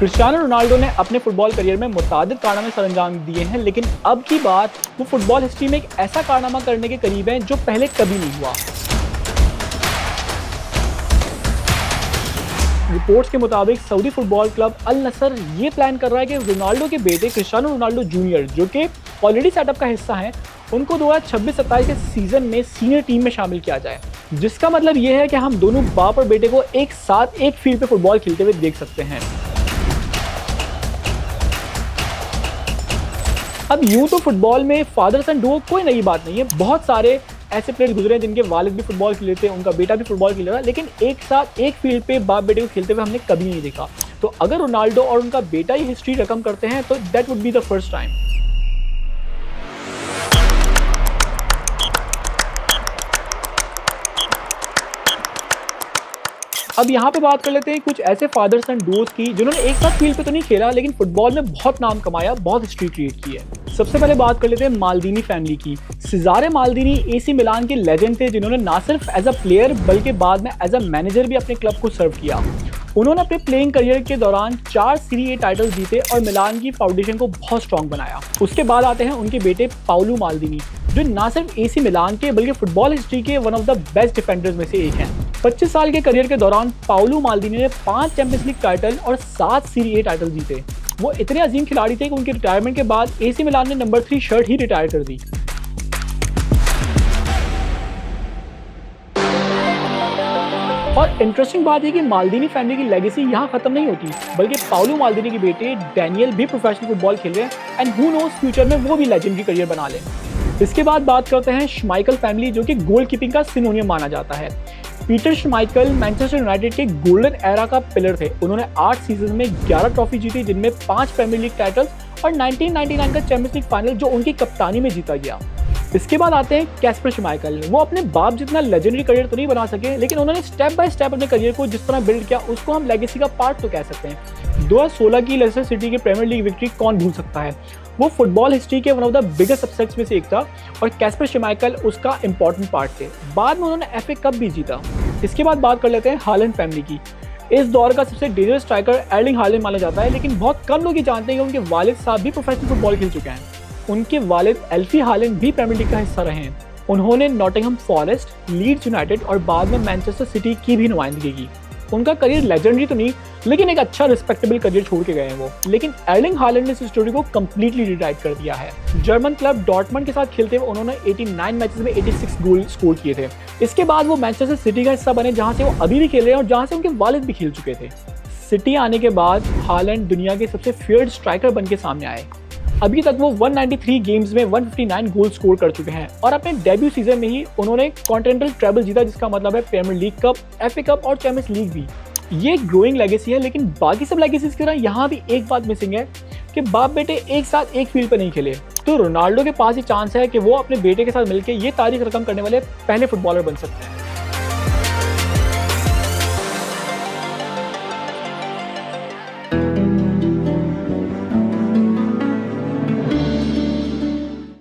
Cristiano Ronaldo ने अपने football career में मुतादिद कारनामे सरअंजाम दिए हैं, लेकिन अब की बात वो फुटबॉल हिस्ट्री में एक ऐसा कारनामा करने के करीब है जो पहले कभी नहीं हुआ। रिपोर्ट्स के मुताबिक सऊदी फुटबॉल क्लब अल नसर ये प्लान कर रहा है कि रोनाल्डो के बेटे क्रिस्टियानो रोनाल्डो जूनियर, जो कि ऑलरेडी सेटअप का हिस्सा हैं, उनको 2026-27 के सीजन में सीनियर टीम में शामिल किया जाए, जिसका मतलब ये है कि हम दोनों बाप और बेटे को एक साथ एक फील्ड पे फुटबॉल खेलते हुए देख सकते हैं। अब यूं तो फुटबॉल में फादर सन डुओ कोई नई बात नहीं है। बहुत सारे ऐसे प्लेयर गुजरे हैं जिनके वालिद भी फुटबॉल खेल लेते हैं, उनका बेटा भी फुटबॉल खेल रहा है, लेकिन एक साथ एक फील्ड पे बाप बेटे को खेलते हुए हमने कभी नहीं देखा। तो अगर रोनाल्डो और उनका बेटा ही हिस्ट्री रकम करते हैं तो that would be the first time. अब यहाँ पे बात कर लेते हैं कुछ ऐसे फादर सन डुओज की जिन्होंने एक साथ फील्ड पे तो नहीं खेला, लेकिन फुटबॉल में बहुत नाम कमाया, बहुत हिस्ट्री क्रिएट की है। सबसे पहले बात कर लेते हैं माल्दीनी फैमिली की। सिजारे माल्दीनी एसी मिलान के लेजेंड थे, जिन्होंने ना सिर्फ एज अ प्लेयर बल्कि बाद में एज अ मैनेजर भी अपने क्लब को सर्व किया। उन्होंने अपने प्लेइंग करियर के दौरान 4 सीरी ए टाइटल जीते और मिलान की फाउंडेशन को बहुत स्ट्रॉन्ग बनाया। उसके बाद आते हैं उनके बेटे पाउलो माल्दीनी, जो ना सिर्फ एसी मिलान के बल्कि फुटबॉल हिस्ट्री के one of the best defenders में से एक हैं। 25 साल के करियर के दौरान पाउलो माल्दीनी ने 5 चैंपियंस लीग टाइटल और 7 सीरी ए टाइटल जीते। वो इतने अजीम खिलाड़ी थे कि उनके रिटायरमेंट के बाद एसी मिलान ने नंबर 3 शर्ट ही रिटायर कर दी। और इंटरेस्टिंग बात है कि माल्दीनी फैमिली की लेगेसी यहाँ खत्म नहीं होती, बल्कि पाउलो माल्दीनी के बेटे डैनियल भी प्रोफेशनल फुटबॉल खेल रहे हैं एंड हु नोस फ्यूचर में वो भी लेजेंडरी करियर बना लें। इसके बाद बात करते हैं श्माइकल फैमिली, जो कि गोल कीपिंग का सिनोनियम माना जाता है। पीटर श्माइकल मैनचेस्टर यूनाइटेड के गोल्डन एरा का पिलर थे। उन्होंने 8 सीजन में 11 ट्रॉफी जीती, जिनमें 5 प्रीमियर लीग टाइटल्स और 1999 का चैंपियंस लीग फाइनल जो उनकी कप्तानी में जीता गया। इसके बाद आते हैं कैस्पर श्माइकल। वो अपने बाप जितना लेजेंडरी करियर तो नहीं बना सके, लेकिन उन्होंने स्टेप बाय स्टेप अपने करियर को जिस तरह बिल्ड किया उसको हम लेगेसी का पार्ट तो कह सकते हैं। 2016 की लेस्टर सिटी की प्रीमियर लीग विक्ट्री कौन भूल सकता है। वो फुटबॉल हिस्ट्री के one of the biggest upsets में से एक था और कैस्पर श्माइकल उसका इंपॉर्टेंट पार्ट थे। बाद में उन्होंने FA कप भी जीता। इसके बाद बात कर लेते हैं हालैंड फैमिली की। इस दौर का सबसे डेंजरस स्ट्राइकर एर्लिंग हालैंड माना जाता है, लेकिन बहुत कम लोग ये जानते हैं कि उनके वालिद साहब भी प्रोफेशनल फुटबॉल खेल चुके हैं। उनके वालिद एल्फी हालैंड भी प्रीमियर लीग का हिस्सा रहे हैं। उन्होंने नॉटिंघम फॉरेस्ट, लीड्स यूनाइटेड और बाद में मैनचेस्टर सिटी की भी नुमाइंदगी की। उनका करियर लेजेंडरी तो नहीं, लेकिन एक अच्छा रिस्पेक्टेबल करियर छोड़ के गए हैं वो। लेकिन एर्लिंग हालैंड ने इस स्टोरी को कंप्लीटली रिराइट कर दिया है। जर्मन क्लब डॉर्टमंड के साथ खेलते हुए उन्होंने 89 मैचेस में 86 गोल स्कोर किए थे। इसके बाद वो मैनचेस्टर सिटी का हिस्सा बने, जहां से वो अभी भी खेल रहे हैं और जहां से उनके वालिद भी खेल चुके थे। सिटी आने के बाद हालैंड दुनिया के सबसे फेयर्ड स्ट्राइकर बन के सामने आए। अभी तक वो 193 गेम्स में 159 गोल स्कोर कर चुके हैं और अपने डेब्यू सीजन में ही उन्होंने कॉन्टिनेंटल ट्रेबल जीता, जिसका मतलब है Premier League cup, FA cup और चैंपियंस लीग भी। ये ग्रोइंग लेगेसी है, लेकिन बाकी सब लेगेसीज की तरह यहाँ भी एक बात मिसिंग है कि बाप बेटे एक साथ एक फील्ड पर नहीं खेले। तो रोनाल्डो के पास ही चांस है कि वो अपने बेटे के साथ मिलकर ये तारीख रकम करने वाले पहले फुटबॉलर बन सकते हैं।